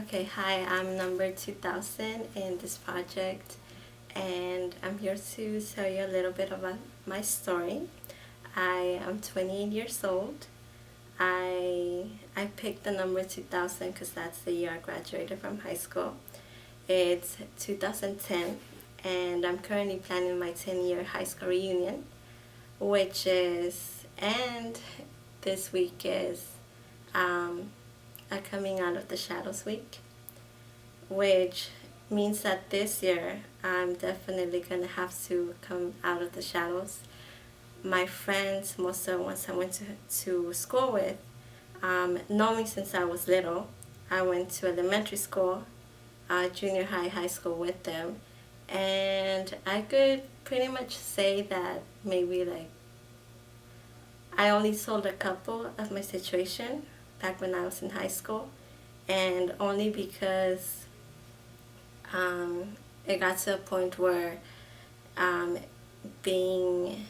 Okay, hi, I'm number 2000 in this project, and I'm here to tell you a little bit about my story. I am 28 years old. I picked the number 2000 because that's the year I graduated from high school. It's 2010, and I'm currently planning my 10-year high school reunion, and this week is um, a coming out of the shadows week, which means that this year I'm definitely gonna have to come out of the shadows. My friends, most of the ones I went to school with, know me since I was little. I went to elementary school, junior high, high school with them, and I could pretty much say that maybe like I only told a couple of my situation back when I was in high school, and only because it got to a point where um, being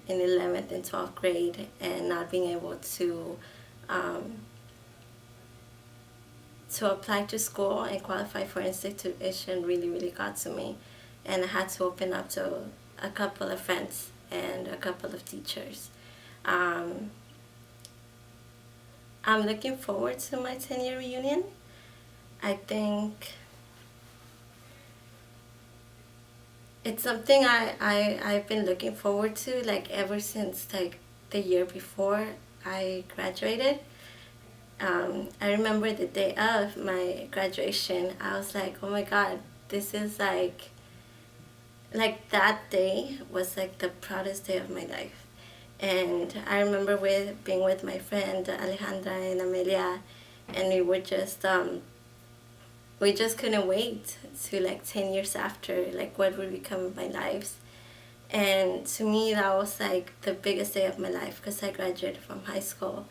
in 11th and 12th grade and not being able um, to apply to school and qualify for institution really got to me, and I had to open up to a couple of friends and a couple of teachers. um, I'm looking forward to my 10-year reunion. I think it's something I've been looking forward to like ever since like the year before I graduated. I remember the day of my graduation, I was like, oh my god, this is like that day was like the proudest day of my life. And I remember being with my friend Alejandra and Amelia, and we just couldn't wait to like 10 years after, like what would become of my lives. And to me that was like the biggest day of my life because I graduated from high school,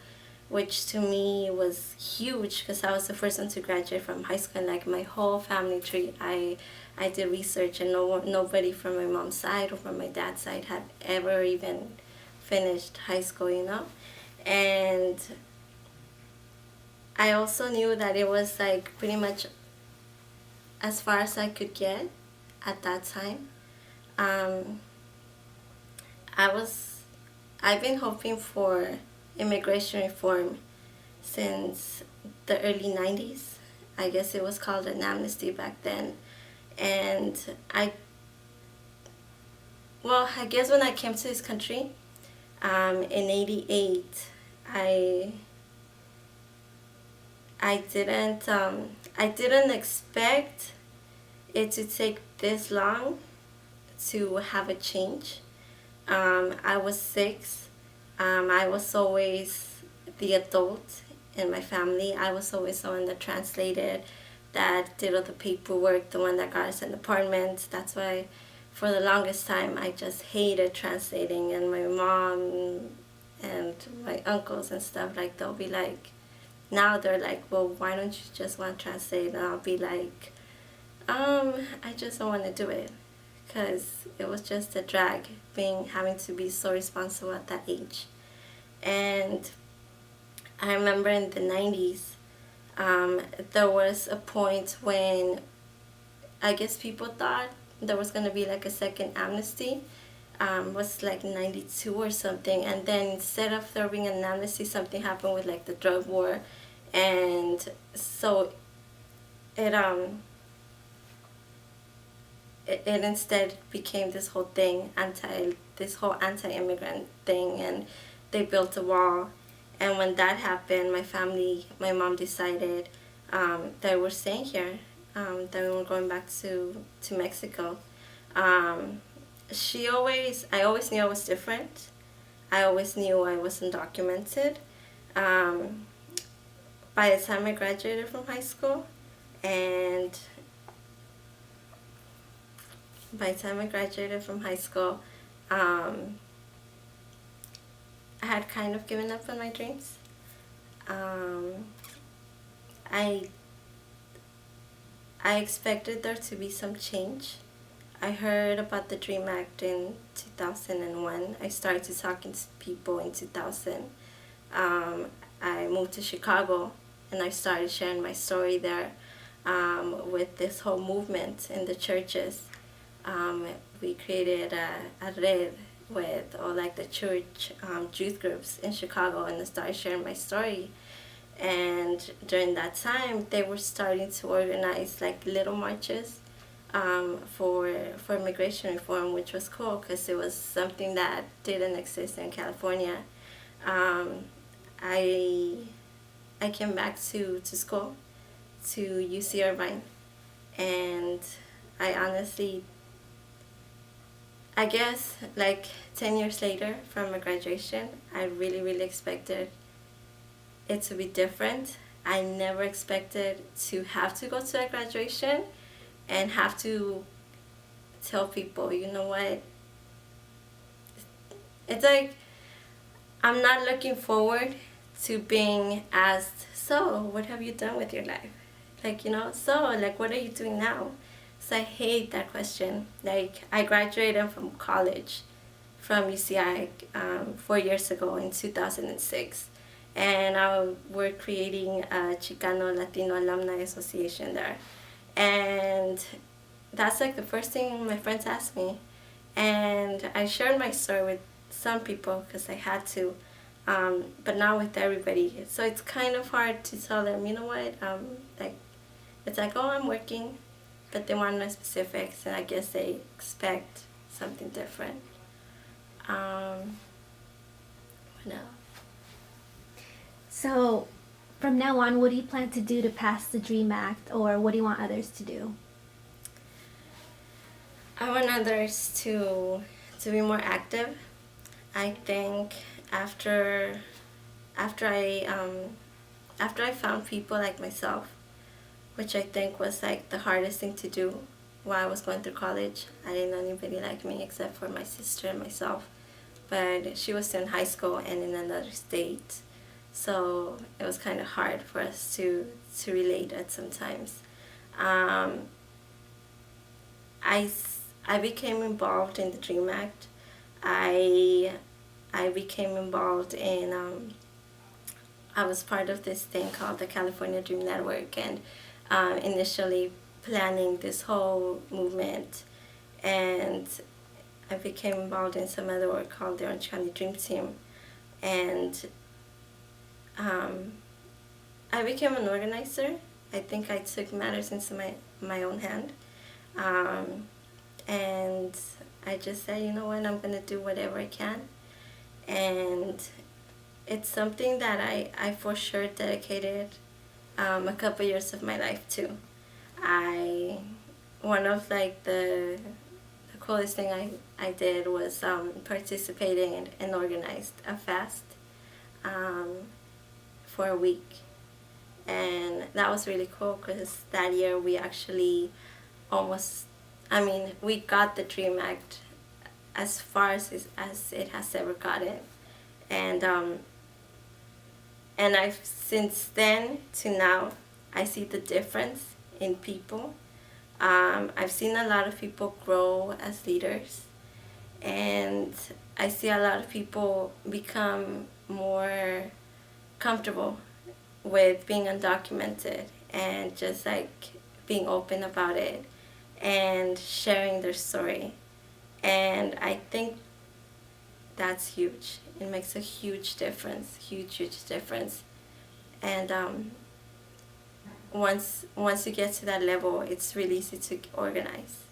which to me was huge because I was the first one to graduate from high school. And like my whole family tree, I did research, and nobody from my mom's side or from my dad's side had ever even finished high school, And I also knew that it was like pretty much as far as I could get at that time. Um, I was I've been hoping for immigration reform since the early 90s. I guess it was called an amnesty back then. And I guess when I came to this country in 88, I I didn't expect it to take this long to have a change. I was 6. I was always the adult in my family. I was always the one that translated, that did all the paperwork, the one that got us an apartment. That's why for the longest time I just hated translating. And my mom and my uncles and stuff, like they'll be like, now they're like, well, why don't you just want to translate? And I'll be like, I just don't want to do it because it was just a drag having to be so responsible at that age. And I remember in the 90s, there was a point when I guess people thought there was going to be like a second amnesty. Was like 92 or something, and then instead of there being an amnesty, something happened with like the drug war, and so it it instead became this whole anti-immigrant thing, and they built a wall. And when that happened, my mom decided that we're staying here, that we were going back to Mexico. I always knew I was different. I always knew I was undocumented. Um, by the time I graduated from high school, and by the time I graduated from high school, um, I had kind of given up on my dreams. Um, I I expected there to be some change. I heard about the DREAM Act in 2001. I started talking to people in 2000. I moved to Chicago and I started sharing my story there. with this whole movement in the churches. We created a red with all like the church youth groups in Chicago, and I started sharing my story. And during that time, they were starting to organize like little marches for immigration reform, which was cool because it was something that didn't exist in California. Um, I I came back to school, to UC Irvine, and I honestly, I guess like 10 years later from my graduation, I really, really expected it to be different. I never expected to have to go to a graduation and have to tell people, you know what, it's like I'm not looking forward to being asked, so what have you done with your life? Like, so, like, what are you doing now? So I hate that question. Like, I graduated from college from UCI 4 years ago in 2006. And we're creating a Chicano Latino Alumni Association there. And that's like the first thing my friends asked me. And I shared my story with some people because I had to, but not with everybody. So it's kind of hard to tell them, you know what, like, it's like, oh, I'm working, but they want to know specifics, and I guess they expect something different. What else? So, from now on, what do you plan to do to pass the DREAM Act, or what do you want others to do? I want others to be more active. I think after I after I found people like myself, which I think was like the hardest thing to do while I was going through college. I didn't know anybody like me except for my sister and myself, but she was still in high school and in another state, so it was kind of hard for us to relate at sometimes. Um, I became involved in the DREAM Act. I I became involved in I was part of this thing called the California Dream Network, and initially planning this whole movement, and I became involved in some other work called the Orange County Dream Team, and I became an organizer. I think I took matters into my own hand, um, and I just said, you know what, I'm gonna do whatever I can, and it's something that I for sure dedicated a couple years of my life to. I One of like the coolest thing I did was participating and organized a fast um, for a week, and that was really cool because that year we actually almost, I mean, we got the DREAM Act as far as it has ever gotten, and I've since then to now, I see the difference in people. I've seen a lot of people grow as leaders, and I see a lot of people become more comfortable with being undocumented and just like being open about it and sharing their story. And I think that's huge. It makes a huge difference, huge difference. And once you get to that level, it's really easy to organize.